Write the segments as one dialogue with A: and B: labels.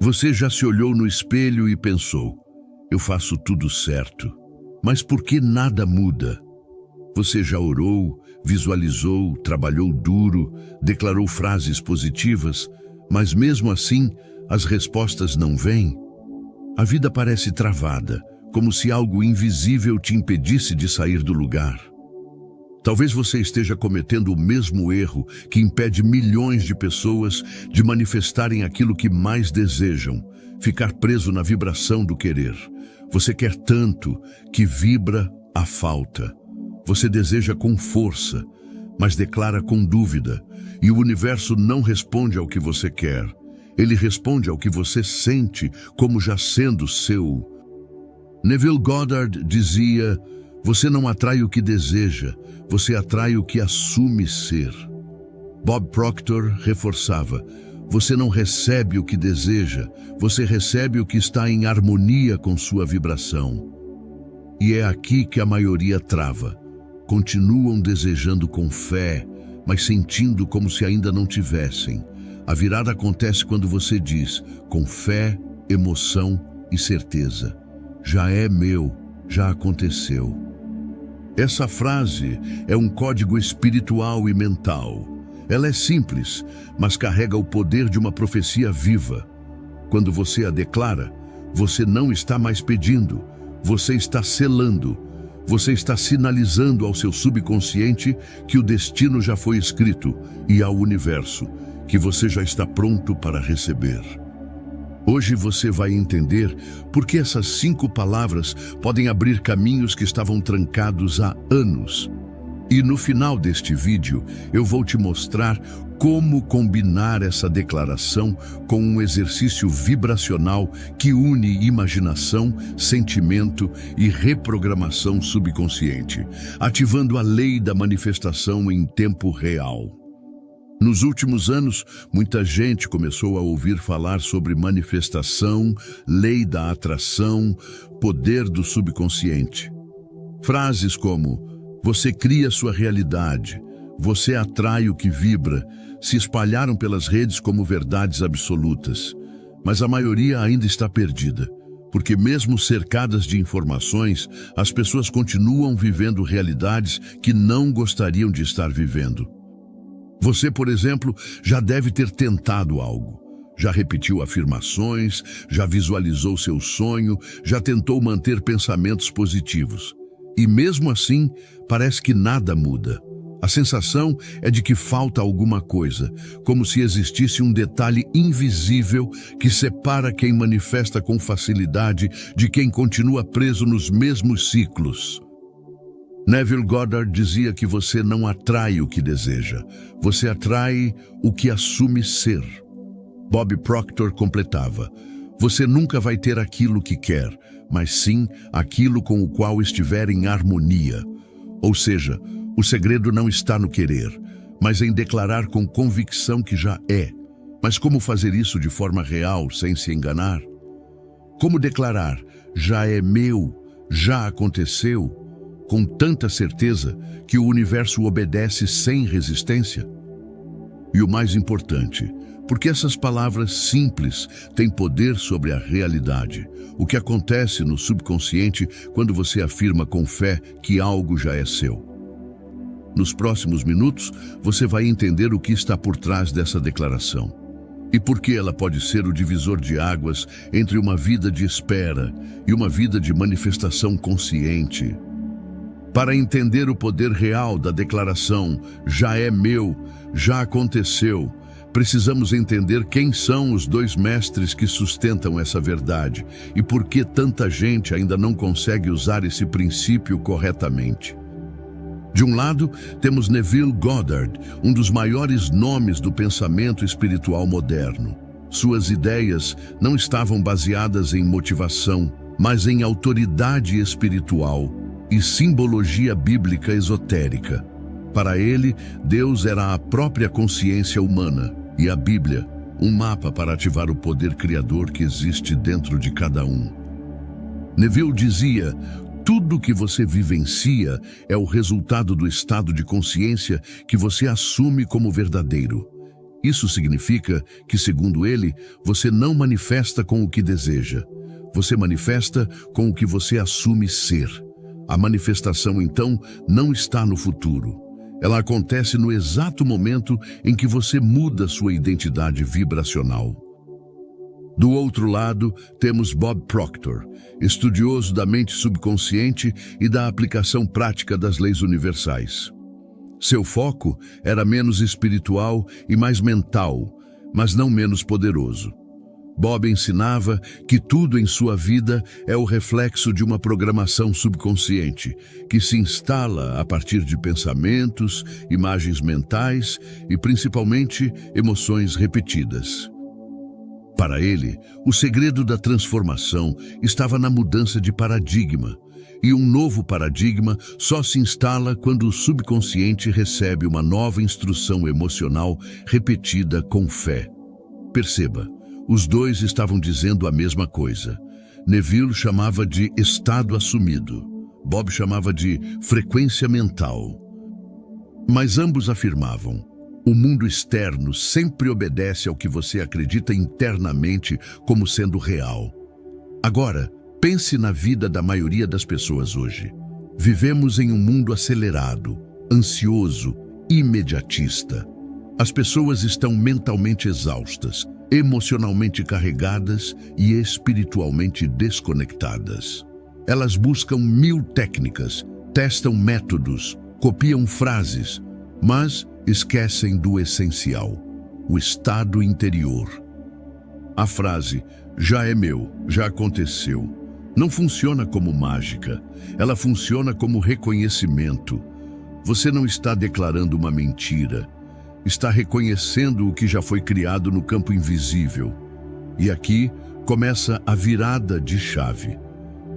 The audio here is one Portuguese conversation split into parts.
A: Você já se olhou no espelho e pensou: eu faço tudo certo, mas por que nada muda? Você já orou, visualizou, trabalhou duro, declarou frases positivas, mas mesmo assim as respostas não vêm? A vida parece travada, como se algo invisível te impedisse de sair do lugar. Talvez você esteja cometendo o mesmo erro que impede milhões de pessoas de manifestarem aquilo que mais desejam, ficar preso na vibração do querer. Você quer tanto que vibra a falta. Você deseja com força, mas declara com dúvida, e o universo não responde ao que você quer. Ele responde ao que você sente como já sendo seu. Neville Goddard dizia: você não atrai o que deseja, você atrai o que assume ser. Bob Proctor reforçava: você não recebe o que deseja, você recebe o que está em harmonia com sua vibração. E é aqui que a maioria trava. Continuam desejando com fé, mas sentindo como se ainda não tivessem. A virada acontece quando você diz, com fé, emoção e certeza: já é meu, já aconteceu. Essa frase é um código espiritual e mental. Ela é simples, mas carrega o poder de uma profecia viva. Quando você a declara, você não está mais pedindo, você está selando. Você está sinalizando ao seu subconsciente que o destino já foi escrito e ao universo que você já está pronto para receber. Hoje você vai entender por que essas 5 palavras podem abrir caminhos que estavam trancados há anos. E no final deste vídeo eu vou te mostrar como combinar essa declaração com um exercício vibracional que une imaginação, sentimento e reprogramação subconsciente, ativando a lei da manifestação em tempo real. Nos últimos anos, muita gente começou a ouvir falar sobre manifestação, lei da atração, poder do subconsciente. Frases como: você cria sua realidade, você atrai o que vibra, se espalharam pelas redes como verdades absolutas. Mas a maioria ainda está perdida, porque mesmo cercadas de informações, as pessoas continuam vivendo realidades que não gostariam de estar vivendo. Você, por exemplo, já deve ter tentado algo. Já repetiu afirmações, já visualizou seu sonho, já tentou manter pensamentos positivos. E mesmo assim, parece que nada muda. A sensação é de que falta alguma coisa, como se existisse um detalhe invisível que separa quem manifesta com facilidade de quem continua preso nos mesmos ciclos. Neville Goddard dizia que você não atrai o que deseja, você atrai o que assume ser. Bob Proctor completava: você nunca vai ter aquilo que quer, mas sim aquilo com o qual estiver em harmonia. Ou seja, o segredo não está no querer, mas em declarar com convicção que já é. Mas como fazer isso de forma real, sem se enganar? Como declarar, já é meu, já aconteceu, com tanta certeza que o universo obedece sem resistência? E o mais importante, porque essas palavras simples têm poder sobre a realidade. O que acontece no subconsciente quando você afirma com fé que algo já é seu. Nos próximos minutos, você vai entender o que está por trás dessa declaração e por que ela pode ser o divisor de águas entre uma vida de espera e uma vida de manifestação consciente. Para entender o poder real da declaração, já é meu, já aconteceu, precisamos entender quem são os 2 mestres que sustentam essa verdade e por que tanta gente ainda não consegue usar esse princípio corretamente. De um lado, temos Neville Goddard, um dos maiores nomes do pensamento espiritual moderno. Suas ideias não estavam baseadas em motivação, mas em autoridade espiritual e simbologia bíblica esotérica. Para ele, Deus era a própria consciência humana e a Bíblia, um mapa para ativar o poder criador que existe dentro de cada um. Neville dizia: tudo que você vivencia é o resultado do estado de consciência que você assume como verdadeiro. Isso significa que, segundo ele, você não manifesta com o que deseja. Você manifesta com o que você assume ser. A manifestação, então, não está no futuro. Ela acontece no exato momento em que você muda sua identidade vibracional. Do outro lado, temos Bob Proctor, estudioso da mente subconsciente e da aplicação prática das leis universais. Seu foco era menos espiritual e mais mental, mas não menos poderoso. Bob ensinava que tudo em sua vida é o reflexo de uma programação subconsciente, que se instala a partir de pensamentos, imagens mentais e, principalmente, emoções repetidas. Para ele, o segredo da transformação estava na mudança de paradigma, e um novo paradigma só se instala quando o subconsciente recebe uma nova instrução emocional repetida com fé. Perceba, os dois estavam dizendo a mesma coisa. Neville chamava de estado assumido, Bob chamava de frequência mental. Mas ambos afirmavam: o mundo externo sempre obedece ao que você acredita internamente como sendo real. Agora, pense na vida da maioria das pessoas hoje. Vivemos em um mundo acelerado, ansioso, imediatista. As pessoas estão mentalmente exaustas, emocionalmente carregadas e espiritualmente desconectadas. Elas buscam 1000 técnicas, testam métodos, copiam frases, mas esquecem do essencial, o estado interior. A frase, já é meu, já aconteceu, não funciona como mágica, ela funciona como reconhecimento. Você não está declarando uma mentira, está reconhecendo o que já foi criado no campo invisível. E aqui começa a virada de chave.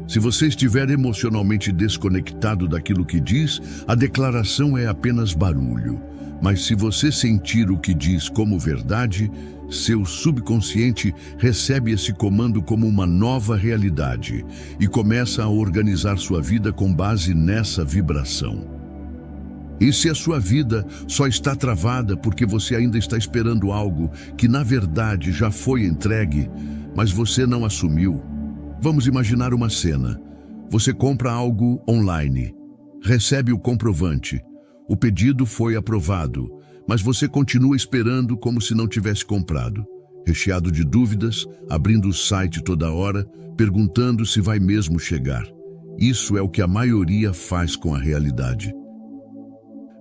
A: Se você estiver emocionalmente desconectado daquilo que diz, a declaração é apenas barulho. Mas se você sentir o que diz como verdade, seu subconsciente recebe esse comando como uma nova realidade e começa a organizar sua vida com base nessa vibração. E se a sua vida só está travada porque você ainda está esperando algo que na verdade já foi entregue, mas você não assumiu? Vamos imaginar uma cena. Você compra algo online, recebe o comprovante. O pedido foi aprovado, mas você continua esperando como se não tivesse comprado, recheado de dúvidas, abrindo o site toda hora, perguntando se vai mesmo chegar. Isso é o que a maioria faz com a realidade.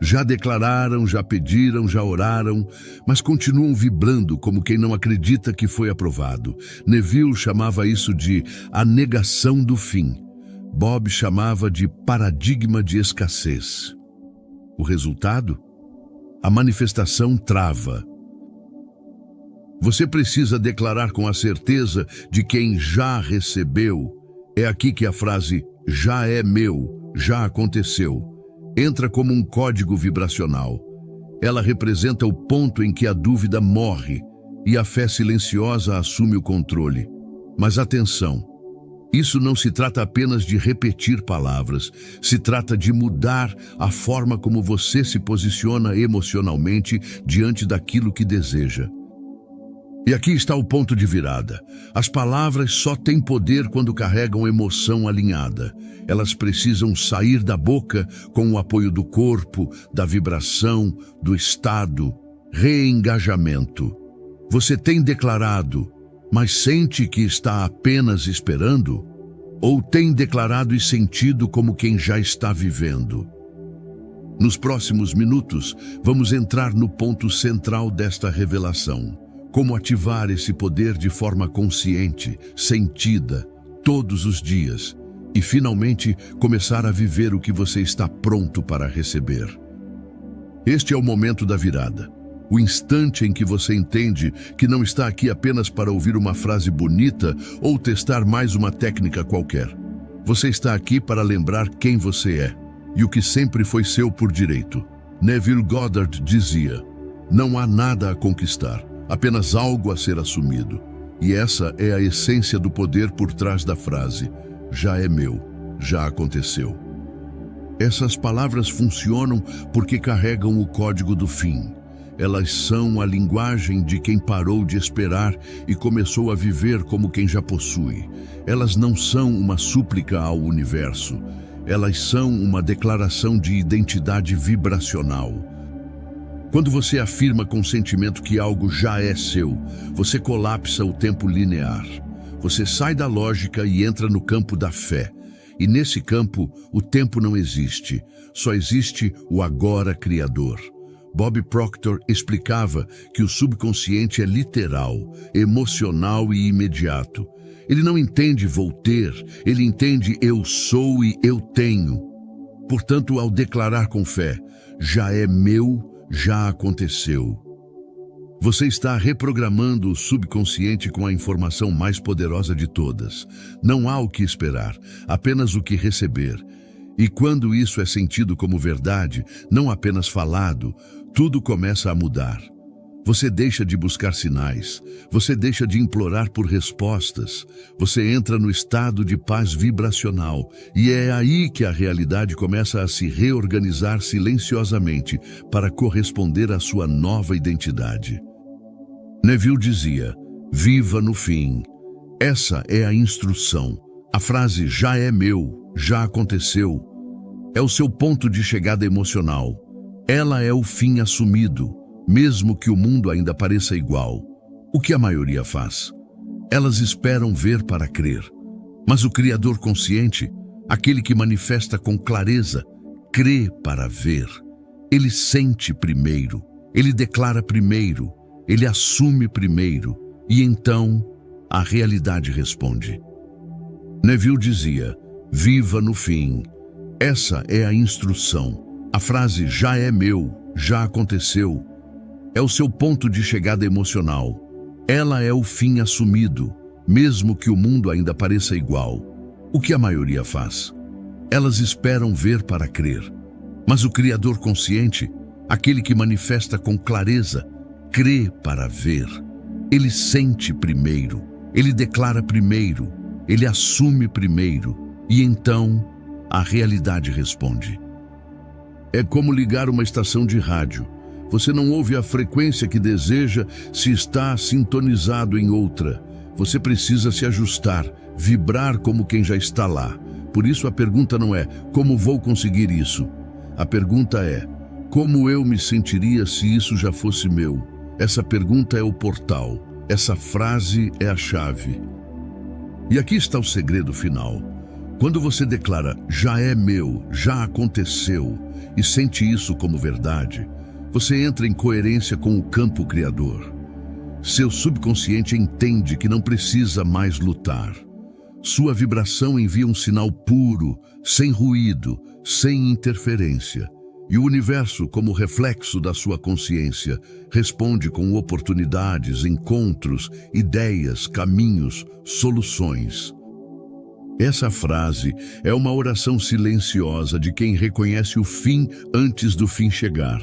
A: Já declararam, já pediram, já oraram, mas continuam vibrando como quem não acredita que foi aprovado. Neville chamava isso de a negação do fim. Bob chamava de paradigma de escassez. O resultado? A manifestação trava. Você precisa declarar com a certeza de quem já recebeu. É aqui que a frase já é meu, já aconteceu entra como um código vibracional. Ela representa o ponto em que a dúvida morre e a fé silenciosa assume o controle. Mas atenção, isso não se trata apenas de repetir palavras, se trata de mudar a forma como você se posiciona emocionalmente diante daquilo que deseja. E aqui está o ponto de virada. As palavras só têm poder quando carregam emoção alinhada. Elas precisam sair da boca com o apoio do corpo, da vibração, do estado, reengajamento. Você tem declarado, mas sente que está apenas esperando? Ou tem declarado e sentido como quem já está vivendo? Nos próximos minutos, vamos entrar no ponto central desta revelação. Como ativar esse poder de forma consciente, sentida, todos os dias, e finalmente começar a viver o que você está pronto para receber. Este é o momento da virada, o instante em que você entende que não está aqui apenas para ouvir uma frase bonita ou testar mais uma técnica qualquer. Você está aqui para lembrar quem você é e o que sempre foi seu por direito. Neville Goddard dizia: não há nada a conquistar, apenas algo a ser assumido. E essa é a essência do poder por trás da frase, já é meu, já aconteceu. Essas palavras funcionam porque carregam o código do fim. Elas são a linguagem de quem parou de esperar e começou a viver como quem já possui. Elas não são uma súplica ao universo. Elas são uma declaração de identidade vibracional. Quando você afirma com sentimento que algo já é seu, você colapsa o tempo linear. Você sai da lógica e entra no campo da fé. E nesse campo, o tempo não existe. Só existe o agora criador. Bob Proctor explicava que o subconsciente é literal, emocional e imediato. Ele não entende vou ter, ele entende eu sou e eu tenho. Portanto, ao declarar com fé, já é meu, já aconteceu. Você está reprogramando o subconsciente com a informação mais poderosa de todas. Não há o que esperar, apenas o que receber. E quando isso é sentido como verdade, não apenas falado, tudo começa a mudar. Você deixa de buscar sinais, você deixa de implorar por respostas, você entra no estado de paz vibracional e é aí que a realidade começa a se reorganizar silenciosamente para corresponder à sua nova identidade. Neville dizia, viva no fim. Essa é a instrução. A frase já é meu, já aconteceu, é o seu ponto de chegada emocional. Ela é o fim assumido, mesmo que o mundo ainda pareça igual. O que a maioria faz? Elas esperam ver para crer. Mas o Criador consciente, aquele que manifesta com clareza, crê para ver. Ele sente primeiro, ele declara primeiro, ele assume primeiro, e então a realidade responde. Neville dizia, viva no fim. Essa é a instrução. A frase já é meu, já aconteceu, é o seu ponto de chegada emocional. Ela é o fim assumido, mesmo que o mundo ainda pareça igual. O que a maioria faz? Elas esperam ver para crer. Mas o Criador consciente, aquele que manifesta com clareza, crê para ver. Ele sente primeiro, ele declara primeiro, ele assume primeiro, e então a realidade responde. É como ligar uma estação de rádio. Você não ouve a frequência que deseja se está sintonizado em outra. Você precisa se ajustar, vibrar como quem já está lá. Por isso a pergunta não é, como vou conseguir isso? A pergunta é, como eu me sentiria se isso já fosse meu? Essa pergunta é o portal. Essa frase é a chave. E aqui está o segredo final. Quando você declara, já é meu, já aconteceu, e sente isso como verdade, você entra em coerência com o campo criador. Seu subconsciente entende que não precisa mais lutar. Sua vibração envia um sinal puro, sem ruído, sem interferência. E o universo, como reflexo da sua consciência, responde com oportunidades, encontros, ideias, caminhos, soluções. Essa frase é uma oração silenciosa de quem reconhece o fim antes do fim chegar.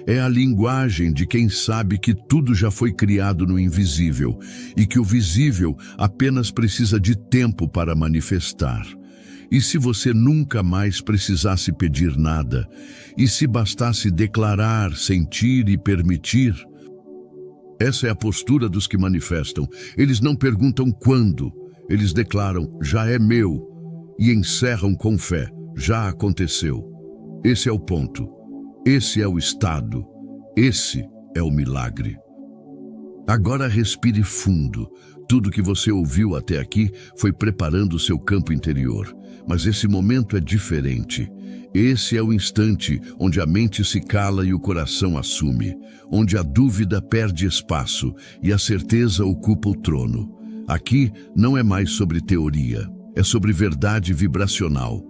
A: É a linguagem de quem sabe que tudo já foi criado no invisível e que o visível apenas precisa de tempo para manifestar. E se você nunca mais precisasse pedir nada, e se bastasse declarar, sentir e permitir? Essa é a postura dos que manifestam. Eles não perguntam quando. Eles declaram, já é meu, e encerram com fé, já aconteceu. Esse é o ponto, esse é o estado, esse é o milagre. Agora respire fundo. Tudo que você ouviu até aqui foi preparando o seu campo interior, mas esse momento é diferente. Esse é o instante onde a mente se cala e o coração assume, onde a dúvida perde espaço e a certeza ocupa o trono. Aqui não é mais sobre teoria, é sobre verdade vibracional.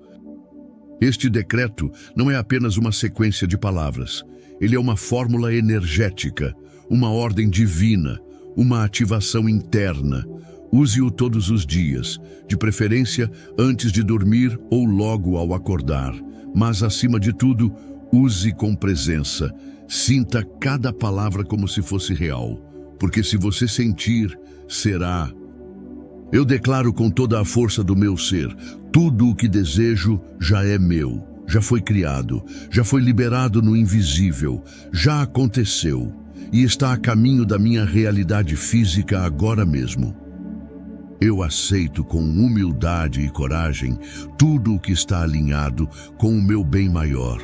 A: Este decreto não é apenas uma sequência de palavras. Ele é uma fórmula energética, uma ordem divina, uma ativação interna. Use-o todos os dias, de preferência antes de dormir ou logo ao acordar. Mas, acima de tudo, use com presença. Sinta cada palavra como se fosse real, porque se você sentir, será. Eu declaro com toda a força do meu ser, tudo o que desejo já é meu, já foi criado, já foi liberado no invisível, já aconteceu. e está a caminho da minha realidade física agora mesmo. Eu aceito com humildade e coragem tudo o que está alinhado com o meu bem maior.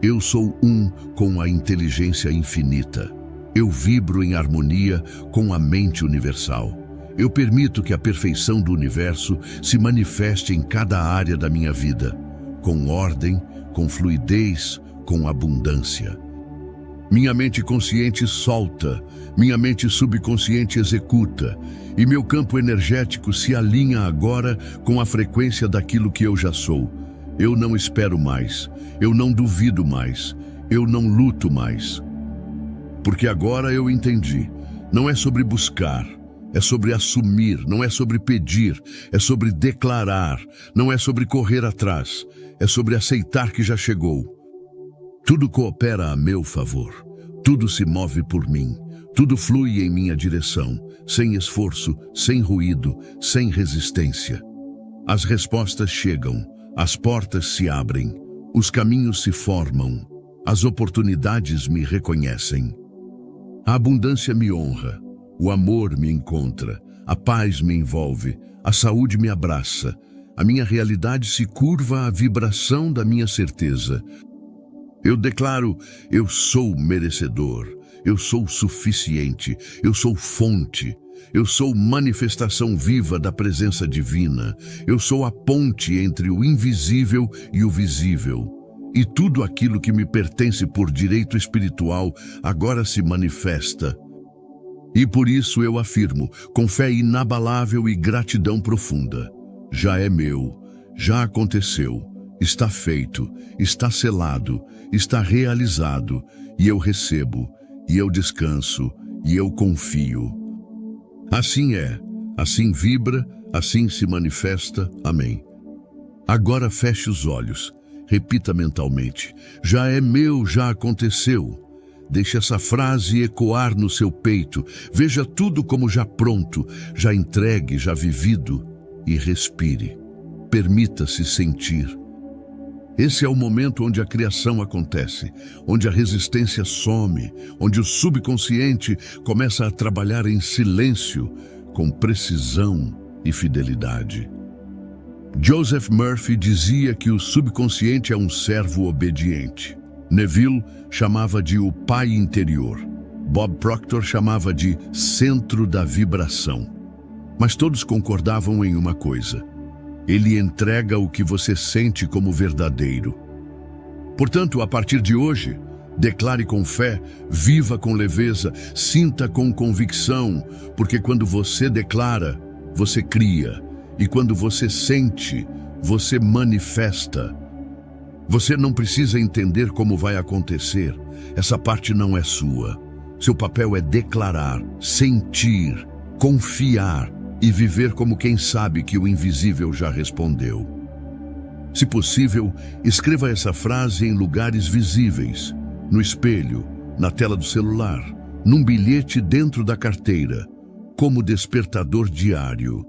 A: Eu sou um com a inteligência infinita. Eu vibro em harmonia com a mente universal. Eu permito que a perfeição do universo se manifeste em cada área da minha vida, com ordem, com fluidez, com abundância. Minha mente consciente solta, minha mente subconsciente executa, e meu campo energético se alinha agora com a frequência daquilo que eu já sou. Eu não espero mais, eu não duvido mais, eu não luto mais. Porque agora eu entendi, não é sobre buscar, é sobre assumir, não é sobre pedir, é sobre declarar, não é sobre correr atrás, é sobre aceitar que já chegou. Tudo coopera a meu favor, tudo se move por mim, tudo flui em minha direção, sem esforço, sem ruído, sem resistência. As respostas chegam, as portas se abrem, os caminhos se formam, as oportunidades me reconhecem. A abundância me honra, o amor me encontra, a paz me envolve, a saúde me abraça, a minha realidade se curva à vibração da minha certeza. Eu declaro, eu sou merecedor, eu sou suficiente, eu sou fonte, eu sou manifestação viva da presença divina, eu sou a ponte entre o invisível e o visível. E tudo aquilo que me pertence por direito espiritual agora se manifesta. E por isso eu afirmo, com fé inabalável e gratidão profunda, já é meu, já aconteceu, está feito, está selado, está realizado, e eu recebo, e eu descanso, e eu confio. Assim é, assim vibra, assim se manifesta. Amém. Agora feche os olhos, repita mentalmente, já é meu, já aconteceu. Deixe essa frase ecoar no seu peito, veja tudo como já pronto, já entregue, já vivido, e respire. Permita-se sentir. Esse é o momento onde a criação acontece, onde a resistência some, onde o subconsciente começa a trabalhar em silêncio, com precisão e fidelidade. Joseph Murphy dizia que o subconsciente é um servo obediente. Neville chamava de o pai interior. Bob Proctor chamava de centro da vibração. Mas todos concordavam em uma coisa: ele entrega o que você sente como verdadeiro. Portanto, a partir de hoje, declare com fé, viva com leveza, sinta com convicção, porque quando você declara, você cria, e quando você sente, você manifesta. Você não precisa entender como vai acontecer, essa parte não é sua. Seu papel é declarar, sentir, confiar, e viver como quem sabe que o invisível já respondeu. Se possível, escreva essa frase em lugares visíveis, no espelho, na tela do celular, num bilhete dentro da carteira, como despertador diário.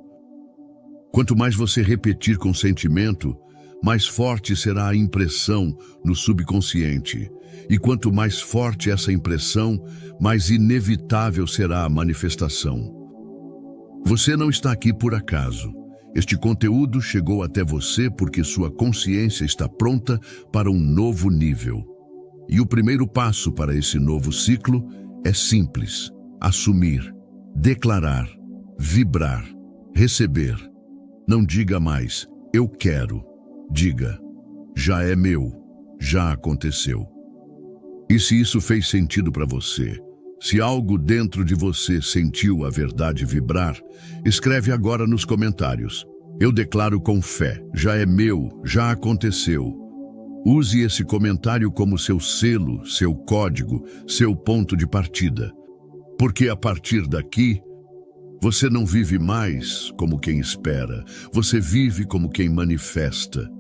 A: Quanto mais você repetir com sentimento, mais forte será a impressão no subconsciente. E quanto mais forte essa impressão, mais inevitável será a manifestação. Você não está aqui por acaso. Este conteúdo chegou até você porque sua consciência está pronta para um novo nível. E o primeiro passo para esse novo ciclo é simples: assumir, declarar, vibrar, receber. Não diga mais, eu quero. Diga, já é meu, já aconteceu. E se isso fez sentido para você? Se algo dentro de você sentiu a verdade vibrar, escreve agora nos comentários. Eu declaro com fé, já é meu, já aconteceu. Use esse comentário como seu selo, seu código, seu ponto de partida. Porque a partir daqui, você não vive mais como quem espera, você vive como quem manifesta.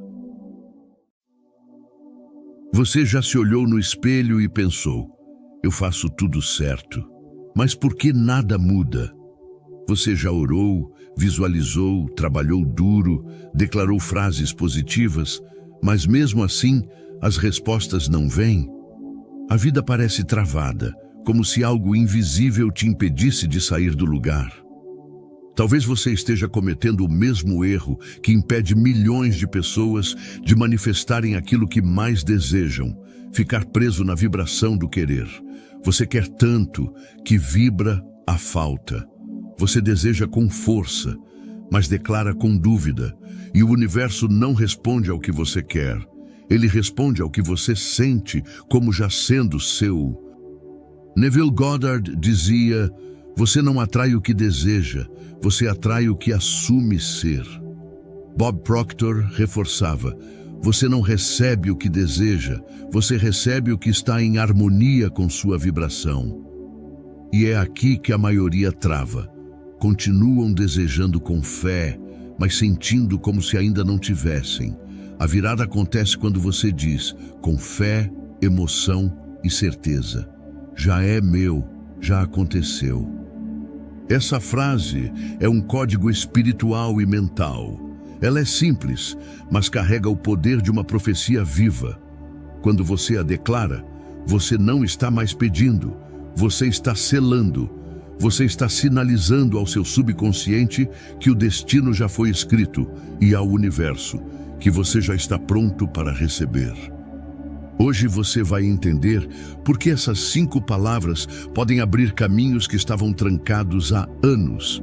A: Você já se olhou no espelho e pensou, eu faço tudo certo, mas por que nada muda? Você já orou, visualizou, trabalhou duro, declarou frases positivas, mas mesmo assim as respostas não vêm? A vida parece travada, como se algo invisível te impedisse de sair do lugar. Talvez você esteja cometendo o mesmo erro que impede milhões de pessoas de manifestarem aquilo que mais desejam, ficar preso na vibração do querer. Você quer tanto que vibra a falta. Você deseja com força, mas declara com dúvida, e o universo não responde ao que você quer. Ele responde ao que você sente como já sendo seu. Neville Goddard dizia: você não atrai o que deseja, você atrai o que assume ser. Bob Proctor reforçava: você não recebe o que deseja, você recebe o que está em harmonia com sua vibração. E é aqui que a maioria trava. Continuam desejando com fé, mas sentindo como se ainda não tivessem. A virada acontece quando você diz, com fé, emoção e certeza: já é meu, já aconteceu. Essa frase é um código espiritual e mental. Ela é simples, mas carrega o poder de uma profecia viva. Quando você a declara, você não está mais pedindo, você está selando. Você está sinalizando ao seu subconsciente que o destino já foi escrito e ao universo que você já está pronto para receber. Hoje você vai entender por que essas 5 palavras podem abrir caminhos que estavam trancados há anos.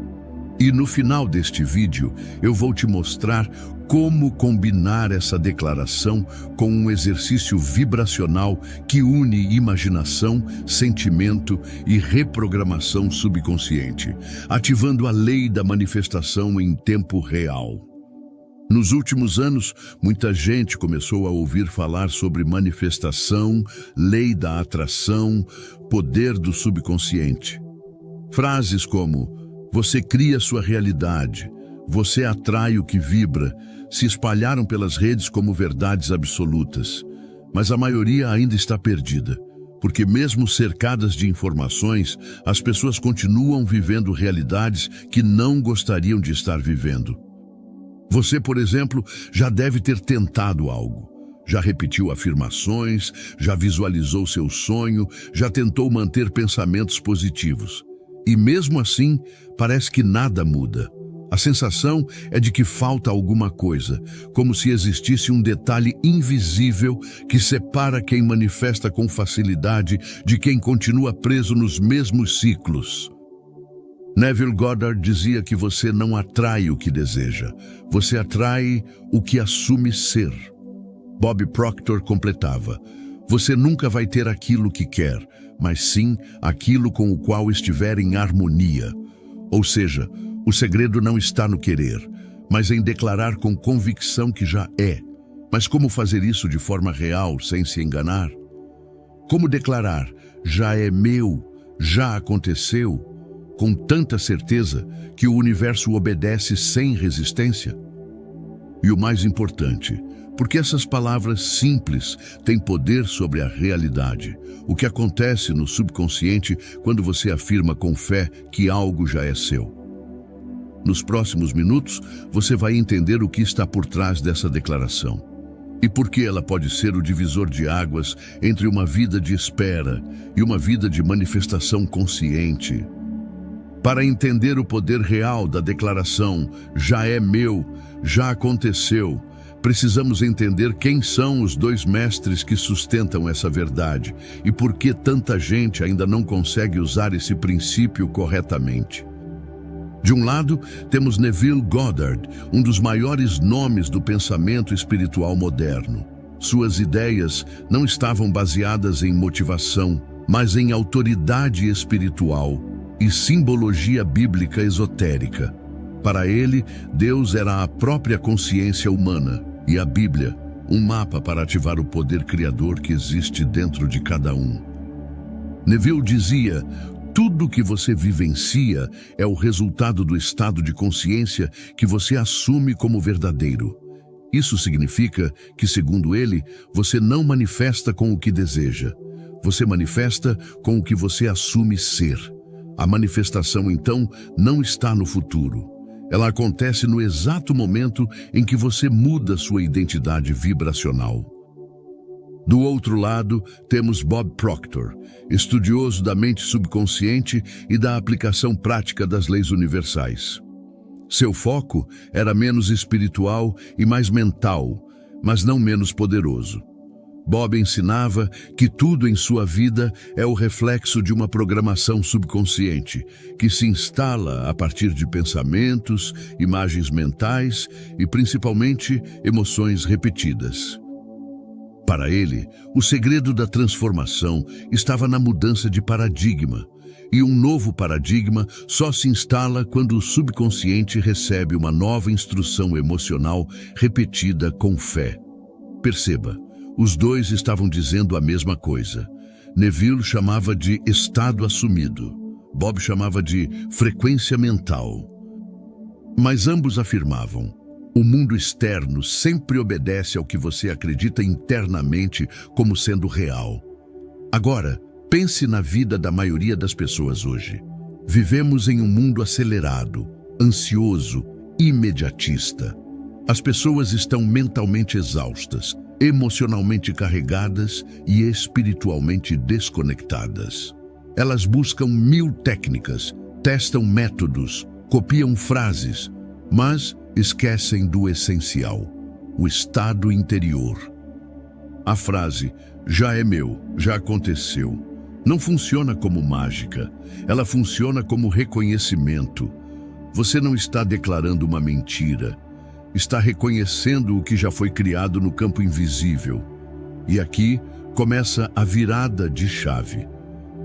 A: E no final deste vídeo, eu vou te mostrar como combinar essa declaração com um exercício vibracional que une imaginação, sentimento e reprogramação subconsciente, ativando a lei da manifestação em tempo real. Nos últimos anos, muita gente começou a ouvir falar sobre manifestação, lei da atração, poder do subconsciente. Frases como: você cria sua realidade, você atrai o que vibra, se espalharam pelas redes como verdades absolutas. Mas a maioria ainda está perdida, porque mesmo cercadas de informações, as pessoas continuam vivendo realidades que não gostariam de estar vivendo. Você, por exemplo, já deve ter tentado algo. Já repetiu afirmações, já visualizou seu sonho, já tentou manter pensamentos positivos. E mesmo assim, parece que nada muda. A sensação é de que falta alguma coisa, como se existisse um detalhe invisível que separa quem manifesta com facilidade de quem continua preso nos mesmos ciclos. Neville Goddard dizia que você não atrai o que deseja, você atrai o que assume ser. Bob Proctor completava: você nunca vai ter aquilo que quer, mas sim aquilo com o qual estiver em harmonia. Ou seja, o segredo não está no querer, mas em declarar com convicção que já é. Mas como fazer isso de forma real, sem se enganar? Como declarar, já é meu, já aconteceu, com tanta certeza que o universo obedece sem resistência? E o mais importante, porque essas palavras simples têm poder sobre a realidade. O que acontece no subconsciente quando você afirma com fé que algo já é seu. Nos próximos minutos, você vai entender o que está por trás dessa declaração e por que ela pode ser o divisor de águas entre uma vida de espera e uma vida de manifestação consciente. Para entender o poder real da declaração, já é meu, já aconteceu, precisamos entender quem são os 2 mestres que sustentam essa verdade e por que tanta gente ainda não consegue usar esse princípio corretamente. De um lado, temos Neville Goddard, um dos maiores nomes do pensamento espiritual moderno. Suas ideias não estavam baseadas em motivação, mas em autoridade espiritual e simbologia bíblica esotérica. Para ele, Deus era a própria consciência humana e a Bíblia, um mapa para ativar o poder criador que existe dentro de cada um. Neville dizia: tudo que você vivencia é o resultado do estado de consciência que você assume como verdadeiro. Isso significa que, segundo ele, você não manifesta com o que deseja. Você manifesta com o que você assume ser. A manifestação, então, não está no futuro. Ela acontece no exato momento em que você muda sua identidade vibracional. Do outro lado, temos Bob Proctor, estudioso da mente subconsciente e da aplicação prática das leis universais. Seu foco era menos espiritual e mais mental, mas não menos poderoso. Bob ensinava que tudo em sua vida é o reflexo de uma programação subconsciente, que se instala a partir de pensamentos, imagens mentais e, principalmente, emoções repetidas. Para ele, o segredo da transformação estava na mudança de paradigma, e um novo paradigma só se instala quando o subconsciente recebe uma nova instrução emocional repetida com fé. Perceba, os dois estavam dizendo a mesma coisa. Neville chamava de estado assumido. Bob chamava de frequência mental. Mas ambos afirmavam: o mundo externo sempre obedece ao que você acredita internamente como sendo real. Agora, pense na vida da maioria das pessoas hoje. Vivemos em um mundo acelerado, ansioso, imediatista. As pessoas estão mentalmente exaustas, emocionalmente carregadas e espiritualmente desconectadas. Elas buscam 1000 técnicas, testam métodos, copiam frases, mas esquecem do essencial, o estado interior. A frase "já é meu, já aconteceu" não funciona como mágica, ela funciona como reconhecimento. Você não está declarando uma mentira, está reconhecendo o que já foi criado no campo invisível. E aqui começa a virada de chave.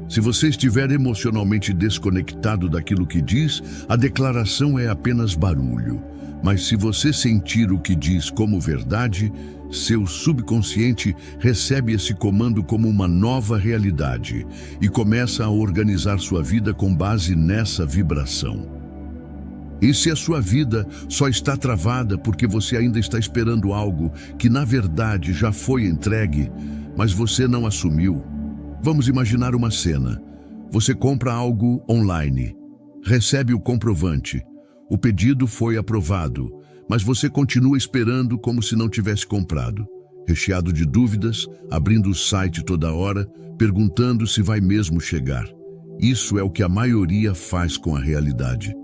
A: Se você estiver emocionalmente desconectado daquilo que diz, a declaração é apenas barulho. Mas se você sentir o que diz como verdade, seu subconsciente recebe esse comando como uma nova realidade e começa a organizar sua vida com base nessa vibração. E se a sua vida só está travada porque você ainda está esperando algo que na verdade já foi entregue, mas você não assumiu? Vamos imaginar uma cena. Você compra algo online, recebe o comprovante. O pedido foi aprovado, mas você continua esperando como se não tivesse comprado, recheado de dúvidas, abrindo o site toda hora, perguntando se vai mesmo chegar. Isso é o que a maioria faz com a realidade.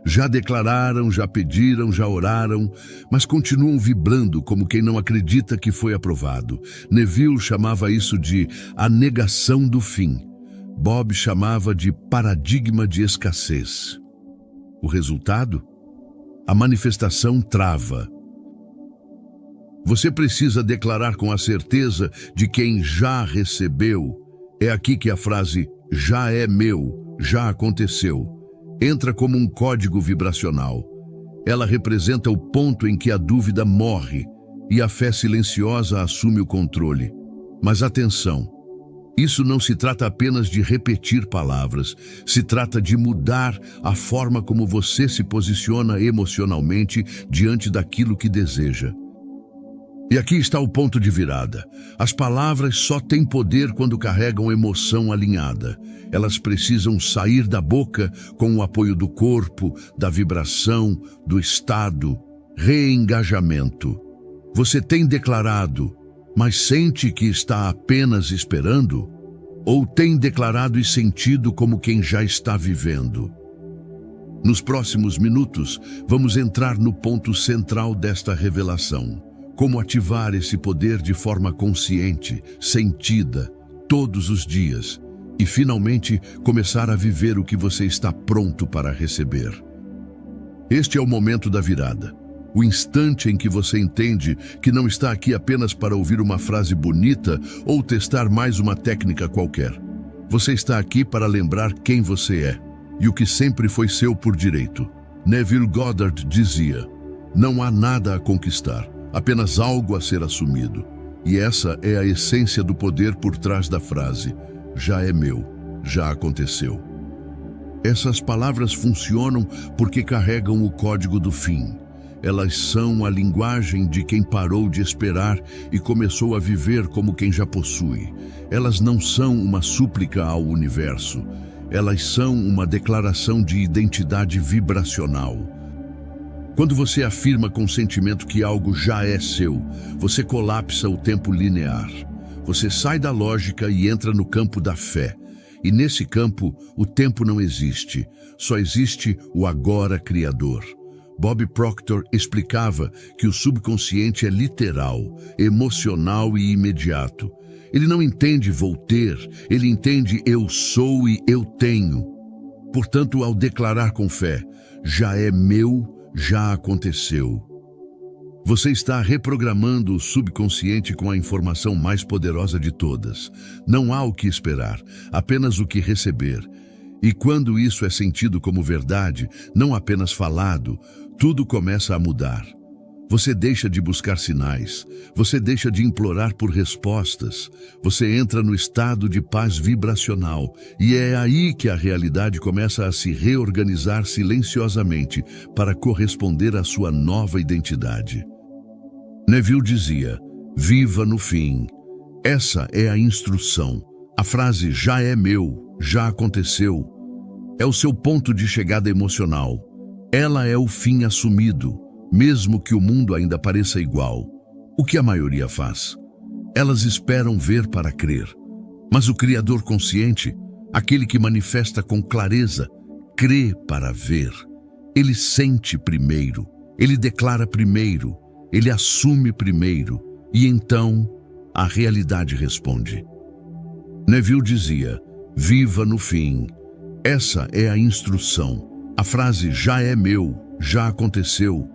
A: Já declararam, já pediram, já oraram, mas continuam vibrando como quem não acredita que foi aprovado. Neville chamava isso de a negação do fim. Bob chamava de paradigma de escassez. O resultado? A manifestação trava. Você precisa declarar com a certeza de quem já recebeu. É aqui que a frase "já é meu, já aconteceu" entra como um código vibracional. Ela representa o ponto em que a dúvida morre e a fé silenciosa assume o controle. Mas atenção, isso não se trata apenas de repetir palavras, se trata de mudar a forma como você se posiciona emocionalmente diante daquilo que deseja. E aqui está o ponto de virada. As palavras só têm poder quando carregam emoção alinhada. Elas precisam sair da boca com o apoio do corpo, da vibração, do estado, reengajamento. Você tem declarado, mas sente que está apenas esperando? Ou tem declarado e sentido como quem já está vivendo? Nos próximos minutos, vamos entrar no ponto central desta revelação. Como ativar esse poder de forma consciente, sentida, todos os dias, e finalmente começar a viver o que você está pronto para receber. Este é o momento da virada, o instante em que você entende que não está aqui apenas para ouvir uma frase bonita ou testar mais uma técnica qualquer. Você está aqui para lembrar quem você é e o que sempre foi seu por direito. Neville Goddard dizia: "Não há nada a conquistar, apenas algo a ser assumido." E essa é a essência do poder por trás da frase "já é meu, já aconteceu." Essas palavras funcionam porque carregam o código do fim. Elas são a linguagem de quem parou de esperar e começou a viver como quem já possui. Elas não são uma súplica ao universo. Elas são uma declaração de identidade vibracional. Quando você afirma com sentimento que algo já é seu, você colapsa o tempo linear. Você sai da lógica e entra no campo da fé. E nesse campo, o tempo não existe, só existe o agora criador. Bob Proctor explicava que o subconsciente é literal, emocional e imediato. Ele não entende vou ter, ele entende eu sou e eu tenho. Portanto, ao declarar com fé, já é meu, já aconteceu. Você está reprogramando o subconsciente com a informação mais poderosa de todas. Não há o que esperar, apenas o que receber. E quando isso é sentido como verdade, não apenas falado, tudo começa a mudar. Você deixa de buscar sinais, você deixa de implorar por respostas, você entra no estado de paz vibracional e é aí que a realidade começa a se reorganizar silenciosamente para corresponder à sua nova identidade. Neville dizia, viva no fim. Essa é a instrução. A frase já é meu, já aconteceu, é o seu ponto de chegada emocional. Ela é o fim assumido, mesmo que o mundo ainda pareça igual. O que a maioria faz? Elas esperam ver para crer. Mas o Criador consciente, aquele que manifesta com clareza, crê para ver. Ele sente primeiro, ele declara primeiro, ele assume primeiro, e então a realidade responde. Neville dizia, viva no fim. Essa é a instrução. A frase já é meu, já aconteceu,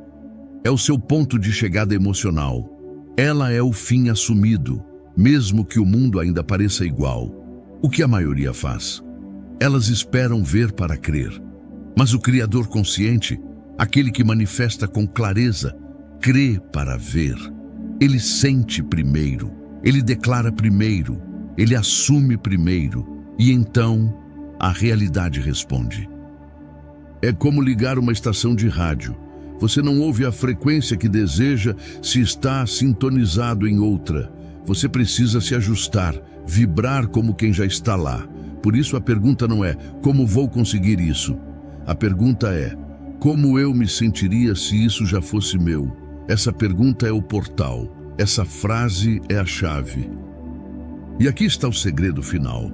A: é o seu ponto de chegada emocional. Ela é o fim assumido, mesmo que o mundo ainda pareça igual. O que a maioria faz? Elas esperam ver para crer. Mas o Criador consciente, aquele que manifesta com clareza, crê para ver. Ele sente primeiro, ele declara primeiro, ele assume primeiro, e então a realidade responde. É como ligar uma estação de rádio. Você não ouve a frequência que deseja se está sintonizado em outra. Você precisa se ajustar, vibrar como quem já está lá. Por isso a pergunta não é, como vou conseguir isso? A pergunta é, como eu me sentiria se isso já fosse meu? Essa pergunta é o portal. Essa frase é a chave. E aqui está o segredo final.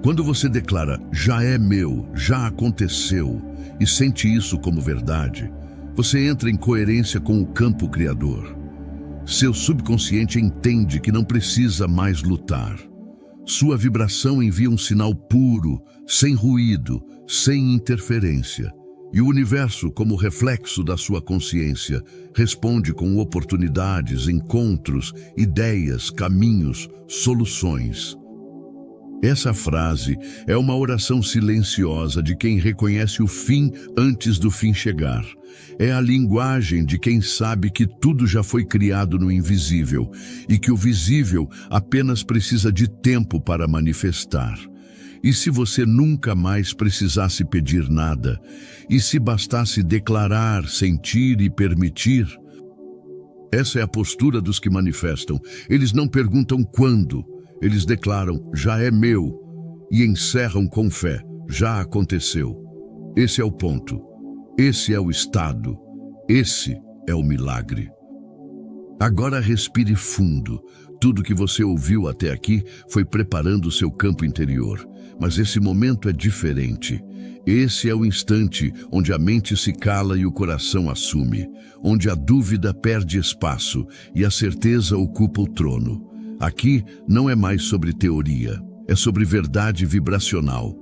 A: Quando você declara, já é meu, já aconteceu, e sente isso como verdade, você entra em coerência com o campo criador. Seu subconsciente entende que não precisa mais lutar. Sua vibração envia um sinal puro, sem ruído, sem interferência. E o universo, como reflexo da sua consciência, responde com oportunidades, encontros, ideias, caminhos, soluções. Essa frase é uma oração silenciosa de quem reconhece o fim antes do fim chegar. É a linguagem de quem sabe que tudo já foi criado no invisível e que o visível apenas precisa de tempo para manifestar. E se você nunca mais precisasse pedir nada, e se bastasse declarar, sentir e permitir? Essa é a postura dos que manifestam. Eles não perguntam quando. Eles declaram, já é meu, e encerram com fé, já aconteceu. Esse é o ponto, esse é o estado, esse é o milagre. Agora respire fundo. Tudo que você ouviu até aqui foi preparando o seu campo interior, mas esse momento é diferente. Esse é o instante onde a mente se cala e o coração assume, onde a dúvida perde espaço e a certeza ocupa o trono. Aqui não é mais sobre teoria, é sobre verdade vibracional.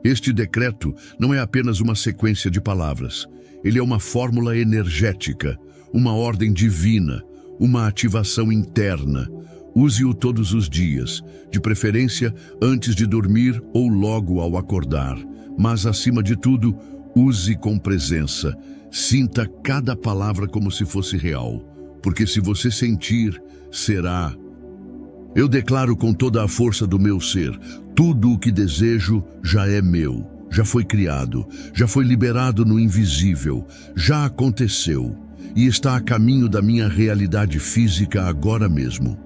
A: Este decreto não é apenas uma sequência de palavras. Ele é uma fórmula energética, uma ordem divina, uma ativação interna. Use-o todos os dias, de preferência antes de dormir ou logo ao acordar. Mas, acima de tudo, use com presença. Sinta cada palavra como se fosse real, porque se você sentir, será. Eu declaro com toda a força do meu ser, tudo o que desejo já é meu, já foi criado, já foi liberado no invisível, já aconteceu e está a caminho da minha realidade física agora mesmo.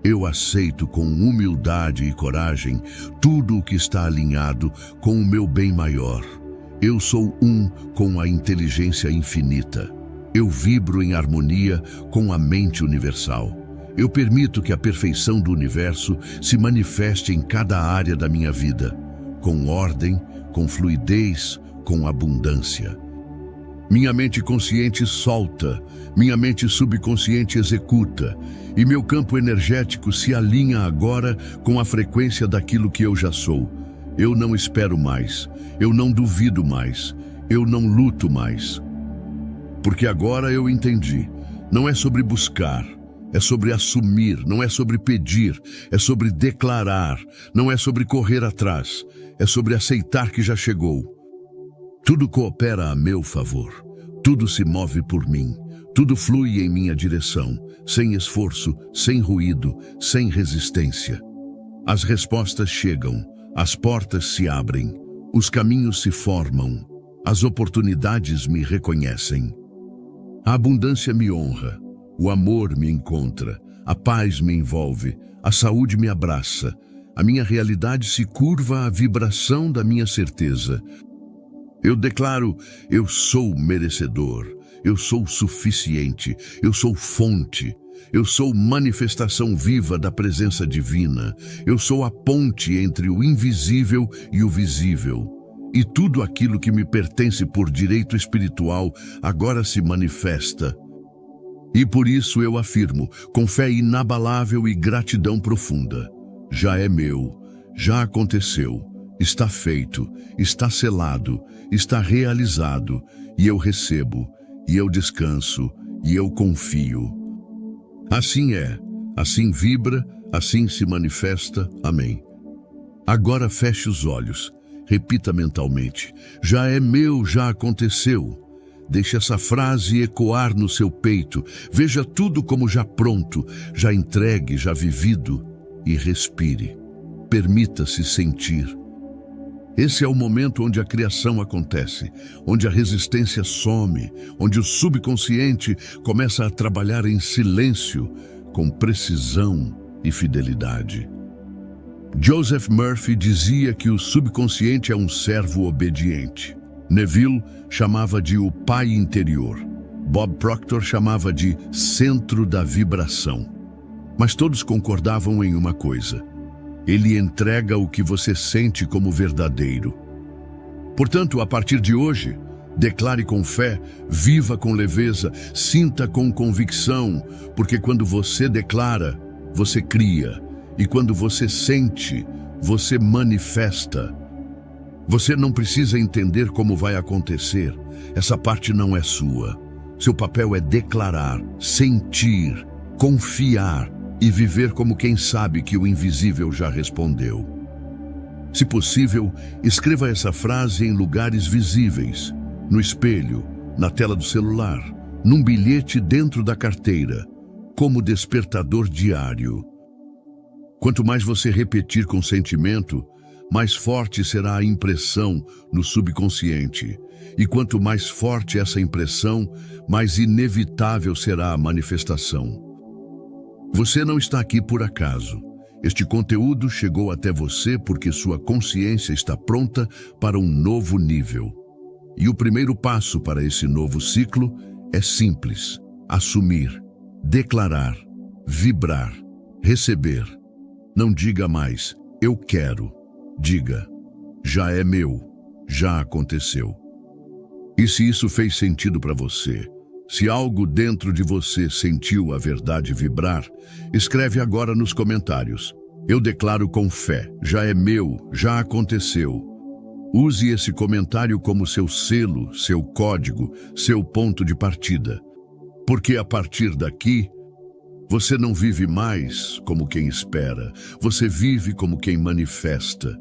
A: Eu aceito com humildade e coragem tudo o que está alinhado com o meu bem maior. Eu sou um com a inteligência infinita. Eu vibro em harmonia com a mente universal. Eu permito que a perfeição do universo se manifeste em cada área da minha vida, com ordem, com fluidez, com abundância. Minha mente consciente solta, minha mente subconsciente executa, e meu campo energético se alinha agora com a frequência daquilo que eu já sou. Eu não espero mais, eu não duvido mais, eu não luto mais. Porque agora eu entendi, não é sobre buscar, é sobre assumir, não é sobre pedir, é sobre declarar, não é sobre correr atrás, é sobre aceitar que já chegou. Tudo coopera a meu favor, tudo se move por mim, tudo flui em minha direção, sem esforço, sem ruído, sem resistência. As respostas chegam, as portas se abrem, os caminhos se formam, as oportunidades me reconhecem. A abundância me honra, o amor me encontra, a paz me envolve, a saúde me abraça, a minha realidade se curva à vibração da minha certeza. Eu declaro, eu sou merecedor, eu sou suficiente, eu sou fonte, eu sou manifestação viva da presença divina, eu sou a ponte entre o invisível e o visível. E tudo aquilo que me pertence por direito espiritual agora se manifesta. E por isso eu afirmo, com fé inabalável e gratidão profunda, já é meu, já aconteceu, está feito, está selado, está realizado, e eu recebo, e eu descanso, e eu confio. Assim é, assim vibra, assim se manifesta. Amém. Agora feche os olhos, repita mentalmente, já é meu, já aconteceu. Deixe essa frase ecoar no seu peito, veja tudo como já pronto, já entregue, já vivido, e respire. Permita-se sentir. Esse é o momento onde a criação acontece, onde a resistência some, onde o subconsciente começa a trabalhar em silêncio, com precisão e fidelidade. Joseph Murphy dizia que o subconsciente é um servo obediente. Neville chamava de o pai interior. Bob Proctor chamava de centro da vibração. Mas todos concordavam em uma coisa: ele entrega o que você sente como verdadeiro. Portanto, a partir de hoje, declare com fé, viva com leveza, sinta com convicção, porque quando você declara, você cria, e quando você sente, você manifesta. Você não precisa entender como vai acontecer, essa parte não é sua. Seu papel é declarar, sentir, confiar e viver como quem sabe que o invisível já respondeu. Se possível, escreva essa frase em lugares visíveis, no espelho, na tela do celular, num bilhete dentro da carteira, como despertador diário. Quanto mais você repetir com sentimento, mais forte será a impressão no subconsciente. E quanto mais forte essa impressão, mais inevitável será a manifestação. Você não está aqui por acaso. Este conteúdo chegou até você porque sua consciência está pronta para um novo nível. E o primeiro passo para esse novo ciclo é simples: assumir, declarar, vibrar, receber. Não diga mais, eu quero. Diga, já é meu, já aconteceu. E se isso fez sentido para você, se algo dentro de você sentiu a verdade vibrar, escreve agora nos comentários. Eu declaro com fé, já é meu, já aconteceu. Use esse comentário como seu selo, seu código, seu ponto de partida. Porque a partir daqui, você não vive mais como quem espera, você vive como quem manifesta.